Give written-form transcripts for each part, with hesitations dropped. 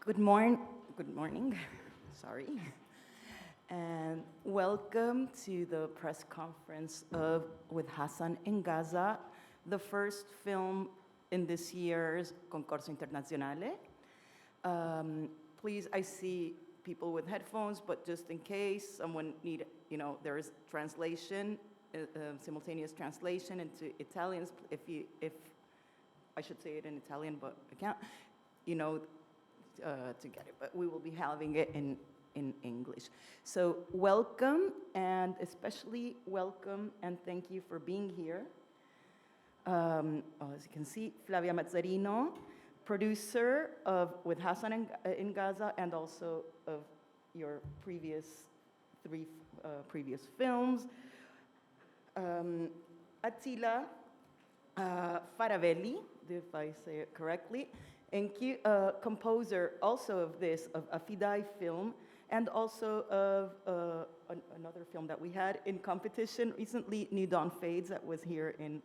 Good morning. Good morning. Sorry. And welcome to the press conference with Hasan in Gaza, the first film in this year's Concorso Internazionale. Please, I see people with headphones, but just in case someone need, there is translation, simultaneous translation into Italian. If I should say it in Italian, but I can't, to get it. But we will be having it in English. So welcome, and especially welcome, and thank you for being here. As you can see, Flavia Mazzarino, producer with Hasan in Gaza, and also of your three previous films. Attila Faravelli, if I say it correctly, and composer also of Afidai film, and also of another film that we had in competition recently, New Dawn Fades, that was here in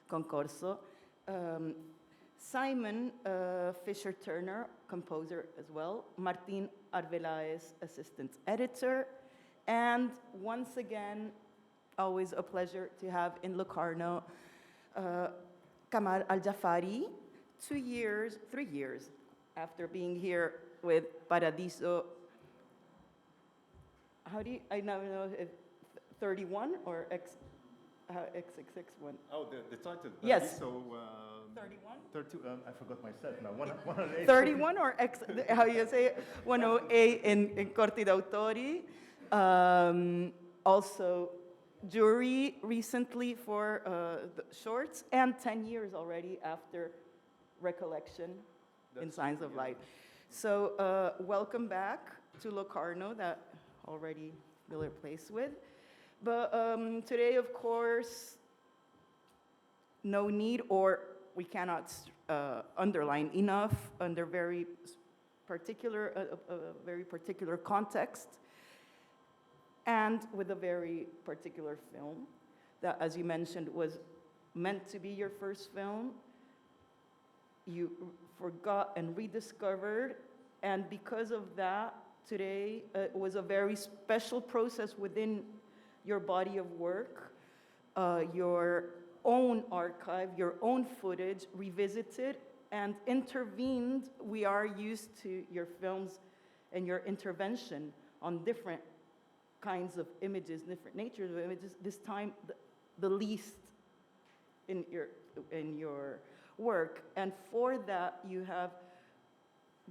Concorso. Simon Fisher-Turner, composer as well. Martin Arbeláez, assistant editor. And once again, always a pleasure to have in Locarno, Kamal Aljafari, 3 years after being here with Paradiso. I now know if 31 or XXX one? Oh, the title. Yes. So, 31? 30, I forgot myself now. 108. 31 or how you say it? 108 in Corti d'Autori. Also, jury recently for the shorts, and 10 years already after Recollection in Signs of Life. So welcome back to Locarno, that already familiar place with. But today, of course, no need, or we cannot underline enough, under very particular context, and with a very particular film that, as you mentioned, was meant to be your first film. You forgot and rediscovered, and because of that, today it was a very special process within your body of work, your own archive, your own footage revisited and intervened. We are used to your films and your intervention on different kinds of images, different natures of images. This time, the least in your work, and for that you have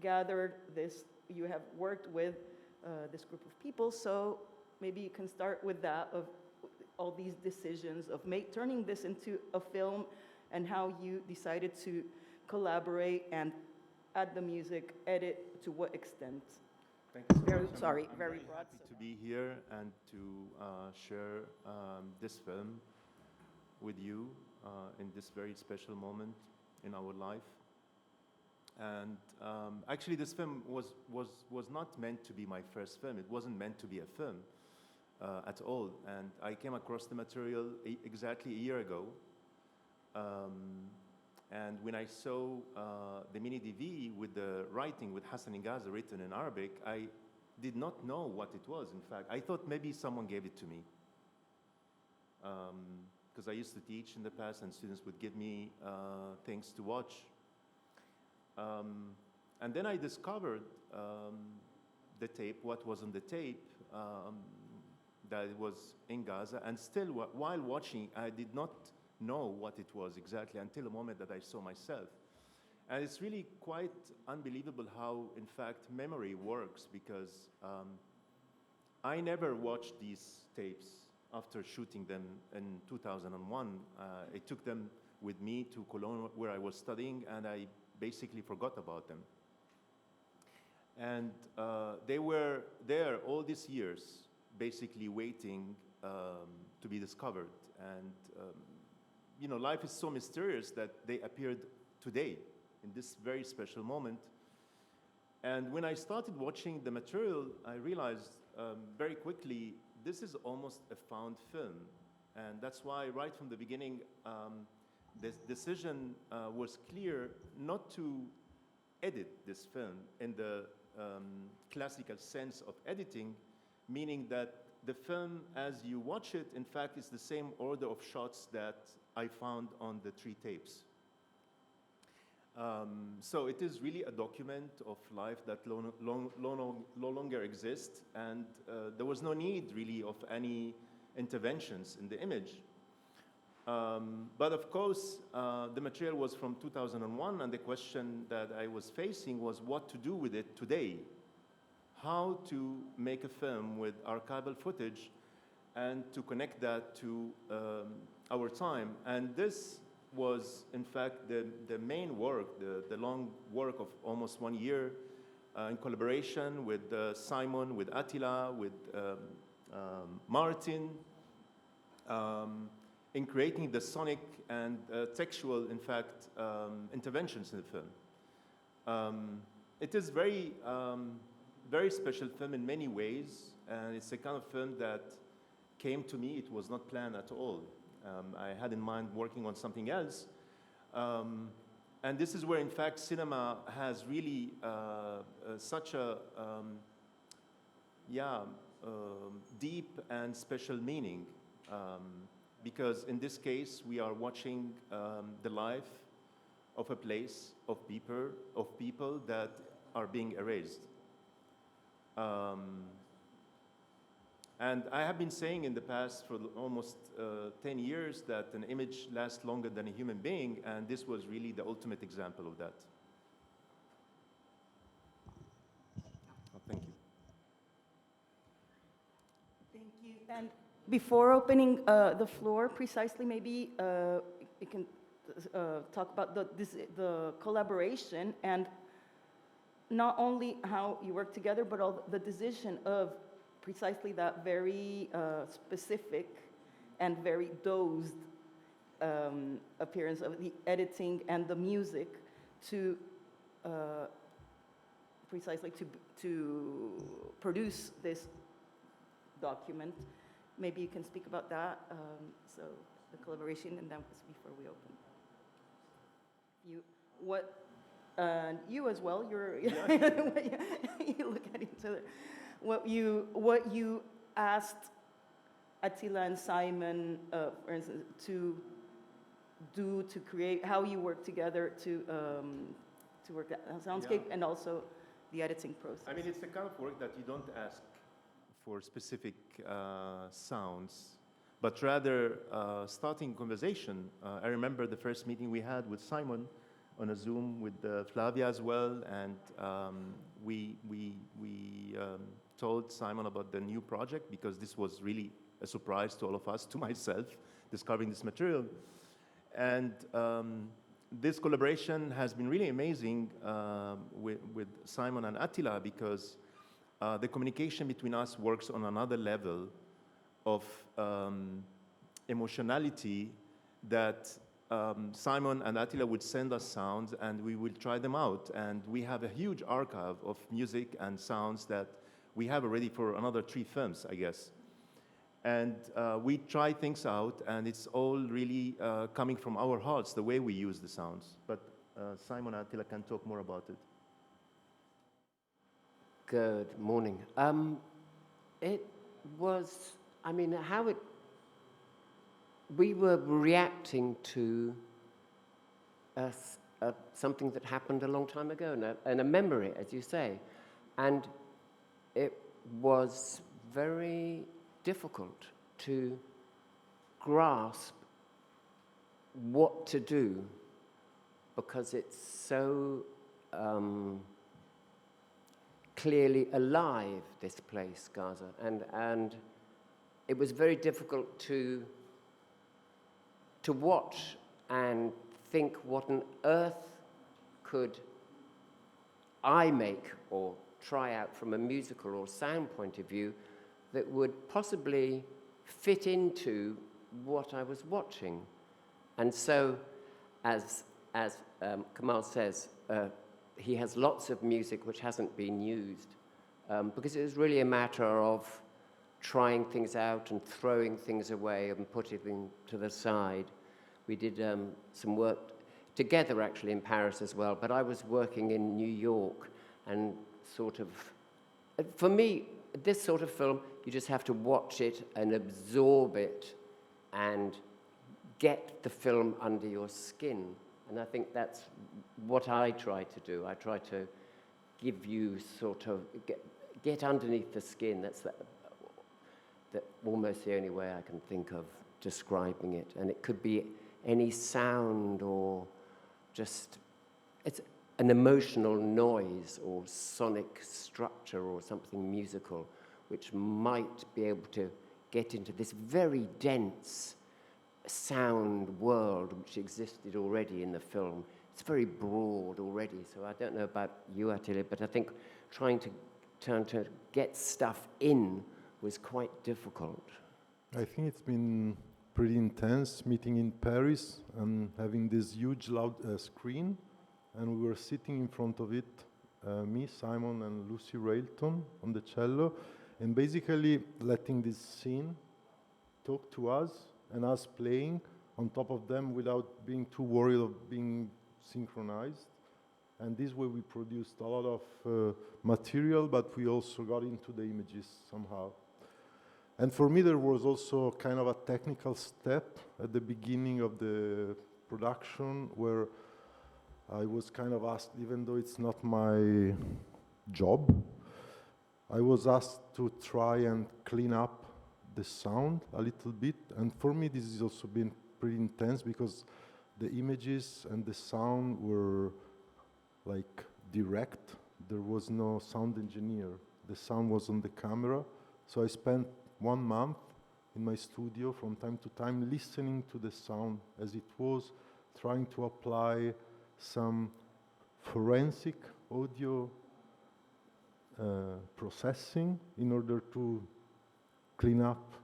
gathered this. You have worked with this group of people. So maybe you can start with that, of all these decisions of turning this into a film, and how you decided to collaborate and add the music, edit, to what extent. Thank you so much. Sorry, I'm very broad. happy to be here and to share this film with you in this very special moment in our life. And actually, this film was not meant to be my first film. It wasn't meant to be a film at all. And I came across the material exactly a year ago. And when I saw the mini DV with the writing with Hasan in Gaza written in Arabic, I did not know what it was, in fact. I thought maybe someone gave it to me. Because I used to teach in the past, and students would give me things to watch. And then I discovered the tape, what was on the tape, that it was in Gaza. And still, while watching, I did not know what it was exactly until the moment that I saw myself. And it's really quite unbelievable how, in fact, memory works, because I never watched these tapes after shooting them in 2001. I took them with me to Cologne, where I was studying, and I basically forgot about them. And they were there all these years, basically waiting to be discovered. And life is so mysterious that they appeared today, in this very special moment. And when I started watching the material, I realized very quickly, this is almost a found film. And that's why right from the beginning, this decision was clear, not to edit this film in the classical sense of editing, meaning that the film, as you watch it, in fact, is the same order of shots that I found on the 3 tapes. So it is really a document of life that no longer exists, and there was no need really of any interventions in the image. But of course, the material was from 2001, and the question that I was facing was what to do with it today. How to make a film with archival footage and to connect that to our time. And this was, in fact, the main work, the long work of almost 1 year in collaboration with Simon, with Attila, with Martin, in creating the sonic and textual, in fact, interventions in the film. It is very special film in many ways, and it's a kind of film that came to me. It was not planned at all. I had in mind working on something else. And this is where, in fact, cinema has really such a deep and special meaning. Because in this case, we are watching the life of a place, of people that are being erased. And I have been saying in the past for almost 10 years that an image lasts longer than a human being, and this was really the ultimate example of that. Oh, thank you. Thank you. And before opening the floor, precisely, maybe you can talk about the collaboration and not only how you work together, but all the decision of precisely that very specific and very dosed appearance of the editing and the music to precisely to produce this document. Maybe you can speak about that. So the collaboration, and that was before we open. You as well. You look at each other. What you asked Attila and Simon, for instance, to do to create, how you work together to work that soundscape, and also the editing process. I mean, it's the kind of work that you don't ask for specific sounds, but rather starting conversation. I remember the first meeting we had with Simon on a Zoom with Flavia as well, and we told Simon about the new project because this was really a surprise to all of us, to myself, discovering this material. And this collaboration has been really amazing with Simon and Attila because the communication between us works on another level of emotionality that Simon and Attila would send us sounds and we will try them out. And we have a huge archive of music and sounds that we have already for another 3 films, I guess. And we try things out, and it's all really coming from our hearts, the way we use the sounds. But Simon and Attila can talk more about it. Good morning. It was, I mean, we were reacting to something that happened a long time ago, and a memory, as you say. And it was very difficult to grasp what to do because it's so clearly alive, this place, Gaza, and it was very difficult to watch and think what on earth could I make or try out from a musical or sound point of view that would possibly fit into what I was watching. And so, as Kamal says, he has lots of music which hasn't been used because it was really a matter of trying things out and throwing things away and putting them to the side. We did some work together actually in Paris as well, but I was working in New York and sort of, for me, this sort of film, you just have to watch it and absorb it and get the film under your skin. And I think that's what I try to do. I try to give you sort of, get underneath the skin. That's almost the only way I can think of describing it. And it could be any sound or just, it's an emotional noise or sonic structure or something musical which might be able to get into this very dense sound world which existed already in the film. It's very broad already, so I don't know about you, Attila, but I think trying to get stuff in was quite difficult. I think it's been pretty intense meeting in Paris and having this huge loud screen, and we were sitting in front of it, me, Simon, and Lucy Railton on the cello, and basically letting this scene talk to us and us playing on top of them without being too worried of being synchronized. And this way we produced a lot of material, but we also got into the images somehow. And for me, there was also kind of a technical step at the beginning of the production where I was kind of asked, even though it's not my job, I was asked to try and clean up the sound a little bit. And for me, this has also been pretty intense because the images and the sound were like direct. There was no sound engineer. The sound was on the camera. So I spent 1 month in my studio from time to time listening to the sound as it was, trying to apply some forensic audio processing in order to clean up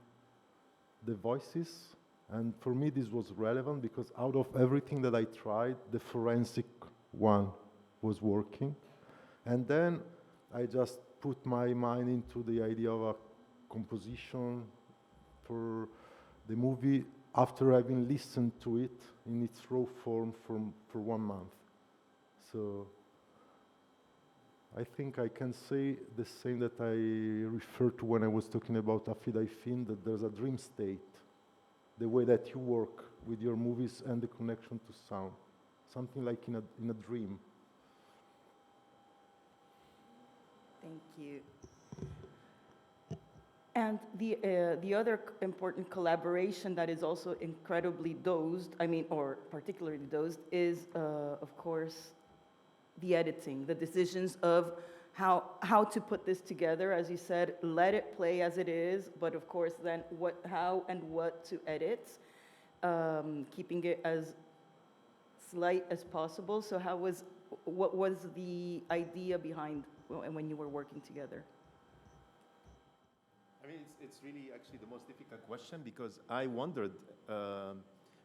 the voices. And for me this was relevant because out of everything that I tried, the forensic one was working. And then I just put my mind into the idea of a composition for the movie after having listened to it in its raw form for 1 month. So I think I can say the same that I referred to when I was talking about Afidai Film, that there's a dream state, the way that you work with your movies and the connection to sound, something like in a dream. Thank you. And the other important collaboration that is also incredibly dosed, or particularly dosed, is, of course, the editing, the decisions of how to put this together. As you said, let it play as it is, but of course then how and what to edit, keeping it as slight as possible. So what was the idea behind when you were working together? I mean, it's really actually the most difficult question because I wondered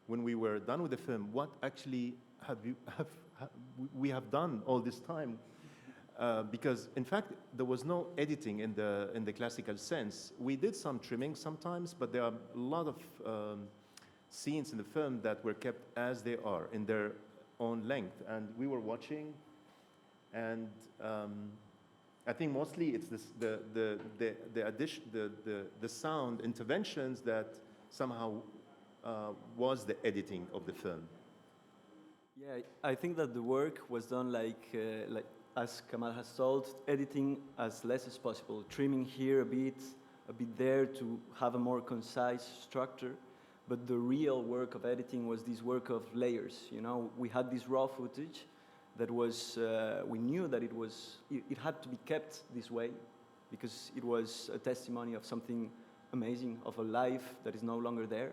when we were done with the film, what actually we have done all this time? Because in fact, there was no editing in the classical sense. We did some trimming sometimes, but there are a lot of scenes in the film that were kept as they are in their own length, and we were watching, and I think mostly it's the addition, the sound interventions that somehow was the editing of the film. Yeah, I think that the work was done like as Kamal has told, editing as less as possible, trimming here a bit there to have a more concise structure. But the real work of editing was this work of layers. You know, we had this raw footage that was, we knew that it had to be kept this way because it was a testimony of something amazing, of a life that is no longer there.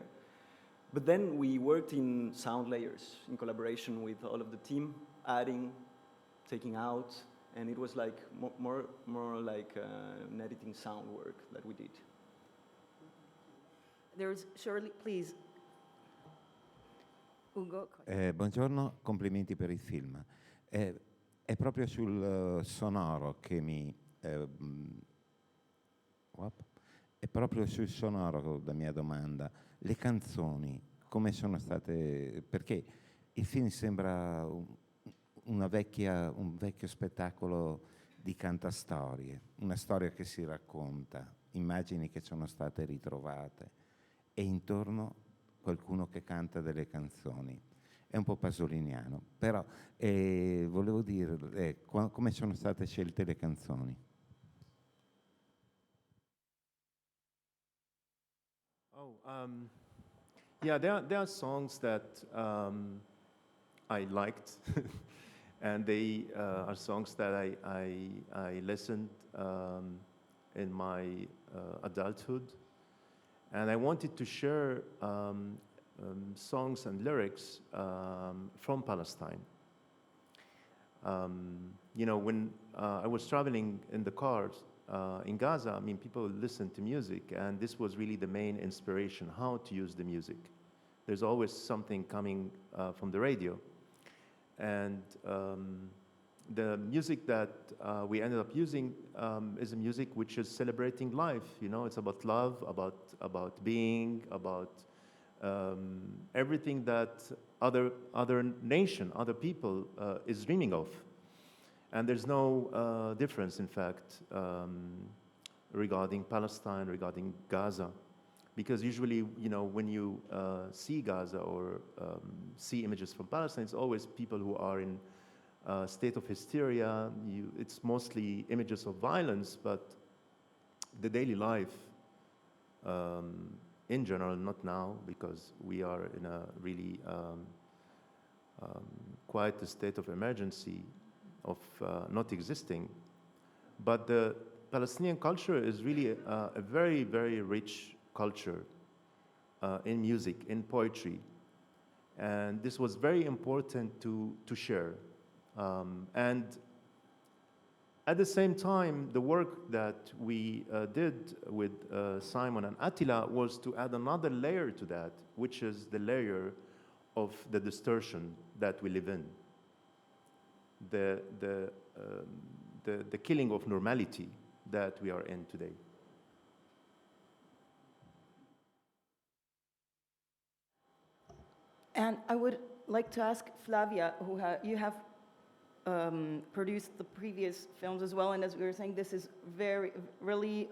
But then we worked in sound layers in collaboration with all of the team, adding, taking out, and it was like more like an editing sound work that we did. There's Shirley, please. Ugo. Buongiorno, complimenti per il film. È proprio sul sonoro che è proprio sul sonoro la mia domanda. Le canzoni, come sono state... Perché Il film sembra un vecchio spettacolo di cantastorie, una storia che si racconta, immagini che sono state ritrovate e intorno qualcuno che canta delle canzoni. È un po' pasoliniano, però volevo dire come sono state scelte le canzoni. Yeah, there are songs that I liked, and they are songs that I listened in my adulthood, and I wanted to share songs and lyrics from Palestine. You know, when I was traveling in the cars in Gaza, I mean, people listened to music, and this was really the main inspiration, how to use the music. There's always something coming from the radio. And the music that we ended up using is a music which is celebrating life. You know, it's about love, about being, about everything that other nation, other people is dreaming of. And there's no difference, in fact, regarding Palestine, regarding Gaza. Because usually, you know, when you see Gaza or see images from Palestine, it's always people who are in a state of hysteria. It's mostly images of violence, but the daily life, in general, not now, because we are in a really quite a state of emergency of not existing. But the Palestinian culture is really a very, very rich culture in music, in poetry. And this was very important to share. And at the same time, the work that we did with Simon and Attila was to add another layer to that, which is the layer of the distortion that we live in. The killing of normality that we are in today. And I would like to ask Flavia, you have produced the previous films as well, and as we were saying, this is really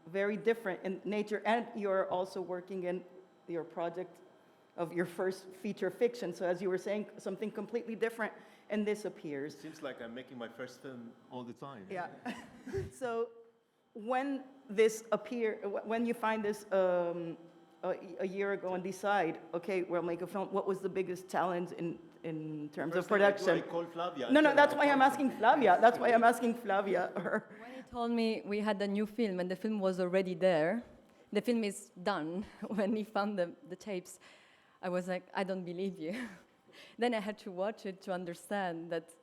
very different in nature, and you're also working in your project of your first feature fiction. So as you were saying, something completely different, and this appears. Seems like I'm making my first film all the time. Yeah. So when you find this a year ago and decide, okay, we'll make a film, what was the biggest challenge in terms of production? I call Flavia. No, that's why I'm asking Flavia. That's why I'm asking Flavia. When he told me we had a new film and the film was already there, the film is done, when he found the tapes, I was like, I don't believe you. Then I had to watch it to understand that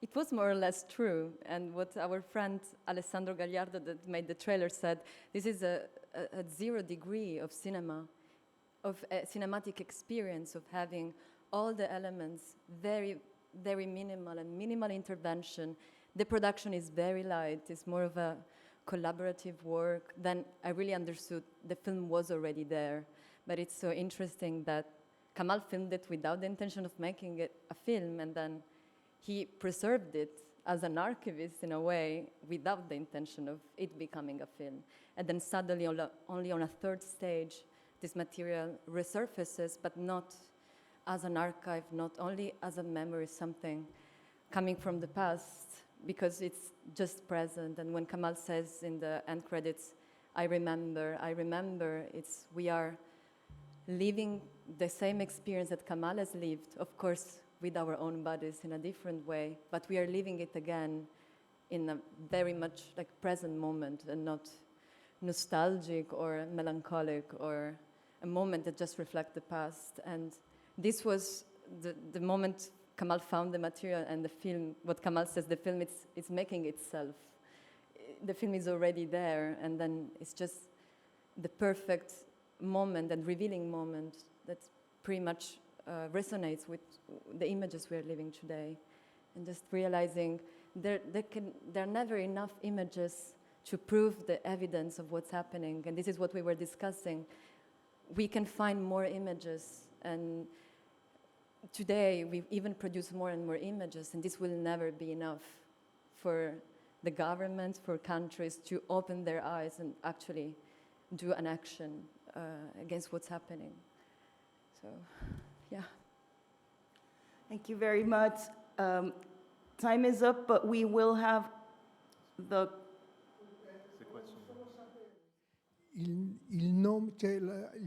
it was more or less true. And what our friend Alessandro Gagliardo that made the trailer said, this is a 0 degree of cinema, of a cinematic experience, of having all the elements very, very minimal and minimal intervention. The production is very light. It's more of a collaborative work. Then I really understood the film was already there. But it's so interesting that Kamal filmed it without the intention of making it a film, and then he preserved it as an archivist in a way without the intention of it becoming a film. And then suddenly, only on a third stage, this material resurfaces, but not as an archive, not only as a memory, something coming from the past, because it's just present. And when Kamal says in the end credits, I remember, we are living the same experience that Kamal has lived, of course, with our own bodies in a different way, but we are living it again in a very much like present moment and not nostalgic or melancholic or a moment that just reflects the past. And this was the moment Kamal found the material and the film, what Kamal says, the film, it's making itself. The film is already there, and then it's just the perfect moment and revealing moment that pretty much resonates with the images we are living today. And just realizing there are never enough images to prove the evidence of what's happening. And this is what we were discussing. We can find more images, and today we even produce more and more images, and this will never be enough for the government, for countries to open their eyes and actually do an action against what's happening. So, yeah. Thank you very much. Time is up, but we will have the Il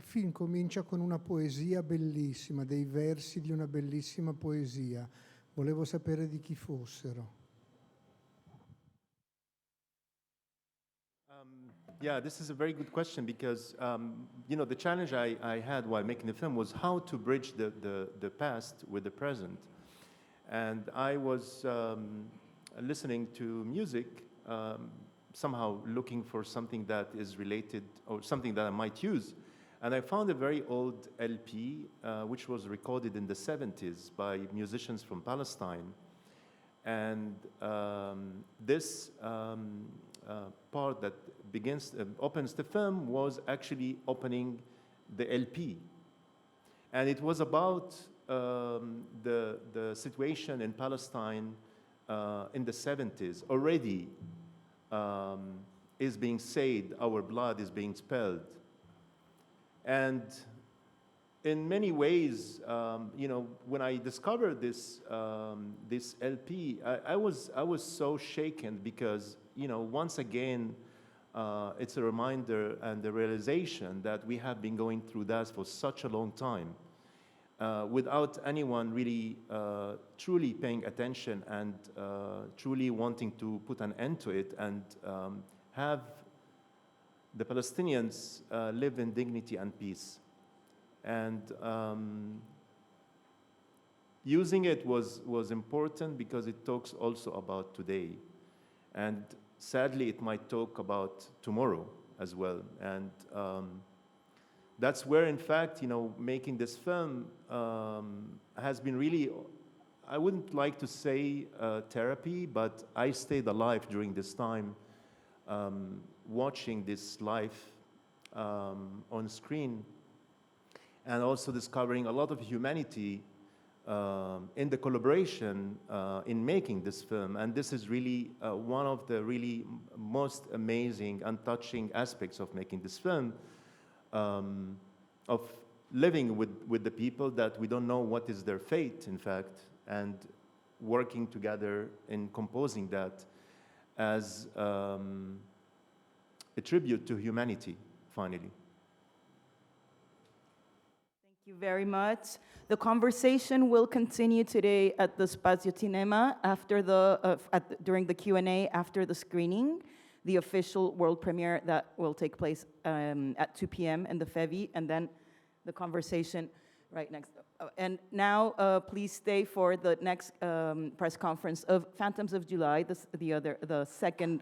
film comincia con una poesia bellissima, dei versi di una bellissima poesia. Volevo sapere di chi fossero. Yeah, this is a very good question because, the challenge I had while making the film was how to bridge the past with the present. And I was listening to music, somehow looking for something that is related or something that I might use. And I found a very old LP, which was recorded in the 70s by musicians from Palestine. And this part that opens the film was actually opening the LP. And it was about the situation in Palestine in the 70s. Already is being said, our blood is being spilled. And in many ways, when I discovered this LP, I was so shaken because, once again, it's a reminder and the realization that we have been going through that for such a long time without anyone really truly paying attention and truly wanting to put an end to it and have the Palestinians live in dignity and peace. And using it was important because it talks also about today. And sadly, it might talk about tomorrow as well. And that's where, in fact, making this film has been really, I wouldn't like to say therapy, but I stayed alive during this time watching this life on screen and also discovering a lot of humanity in the collaboration in making this film. And this is really one of the really most amazing and touching aspects of making this film, of living with the people that we don't know what is their fate, in fact, and working together in composing that as a tribute to humanity, finally. Thank you very much. The conversation will continue today at the Spazio Cinema during the Q&A after the screening, the official world premiere that will take place at 2 p.m. in the FEVI, and then the conversation right next. And now, please stay for the next press conference of Phantoms of July, the second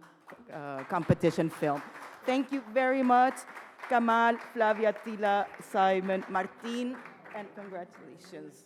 competition film. Thank you very much, Kamal, Flavia, Tila, Simon, Martin, and congratulations.